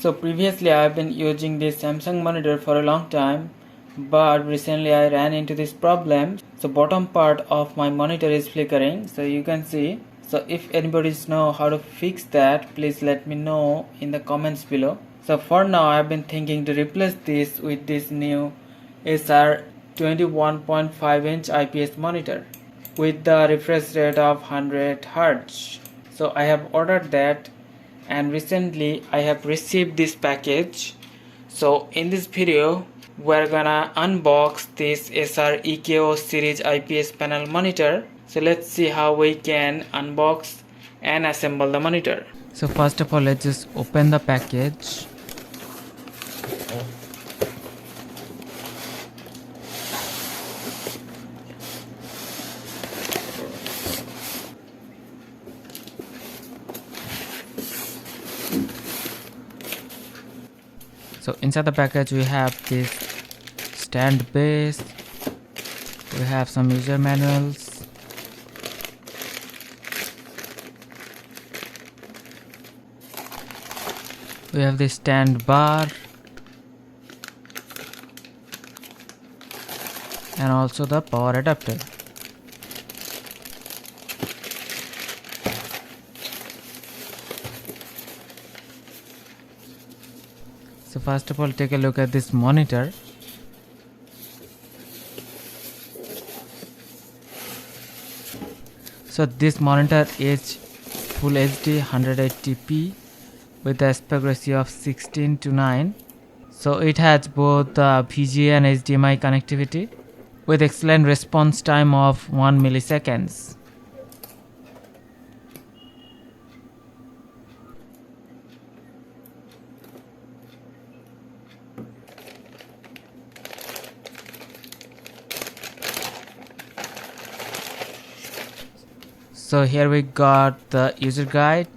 So previously I have been using this Samsung monitor for a long time, but recently I ran into this problem. So bottom part of my monitor is flickering, so you can see. So if anybody knows how to fix that, please let me know in the comments below. So for now I have been thinking to replace this with this new Acer 21.5 inch IPS monitor with the refresh rate of 100 Hz. So I have ordered that, and recently I have received this package. So in this video we're gonna unbox this Acer EK220 series IPS panel monitor. So let's see how we can unbox and assemble the monitor. So first of all, let's just open the package. So inside the package we have this stand base, we have some user manuals, we have the stand bar, and also the power adapter. So first of all, take a look at this monitor. So this monitor is full HD 180p with the aspect ratio of 16:9. So it has both the VGA and HDMI connectivity with excellent response time of 1 milliseconds. So here we got the user guide,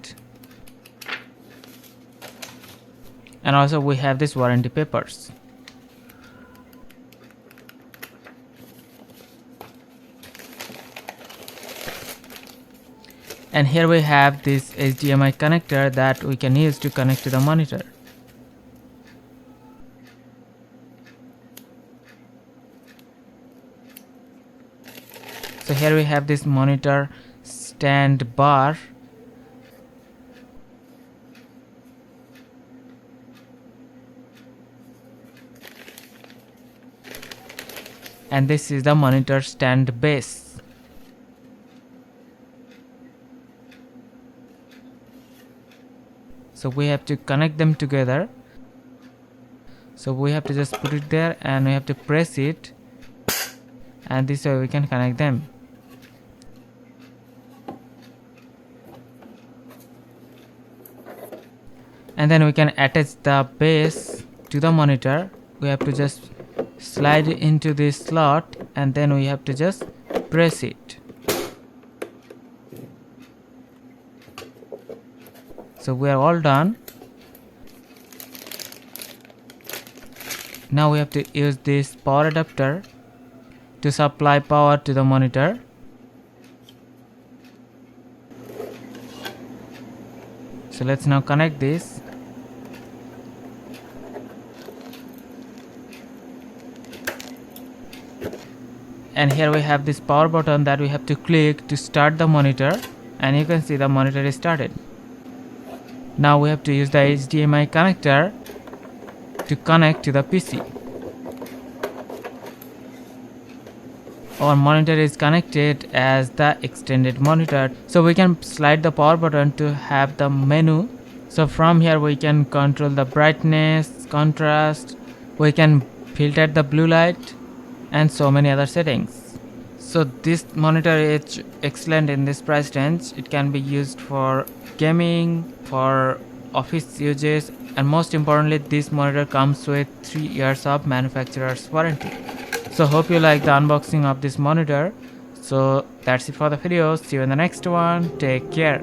and also we have this warranty papers. And here we have this HDMI connector that we can use to connect to the monitor. So here we have this monitor stand bar, and this is the monitor stand base. So we have to connect them together. So we have to just put it there and we have to press it, and this way we can connect them. And then we can attach the base to the monitor. We have to just slide it into this slot, and then we have to just press it. So we are all done. Now we have to use this power adapter to supply power to the monitor. So let's now connect this. And here we have this power button that we have to click to start the monitor, and you can see the monitor is started. Now we have to use the HDMI connector to connect to the PC. Our monitor is connected as the extended monitor, so we can slide the power button to have the menu. So from here we can control the brightness, contrast, we can filter the blue light, and so many other settings. So this monitor is excellent in this price range. It can be used for gaming, for office uses, and most importantly this monitor comes with 3 years of manufacturer's warranty. So hope you like the unboxing of this monitor. So that's it for the video. See you in the next one. Take care.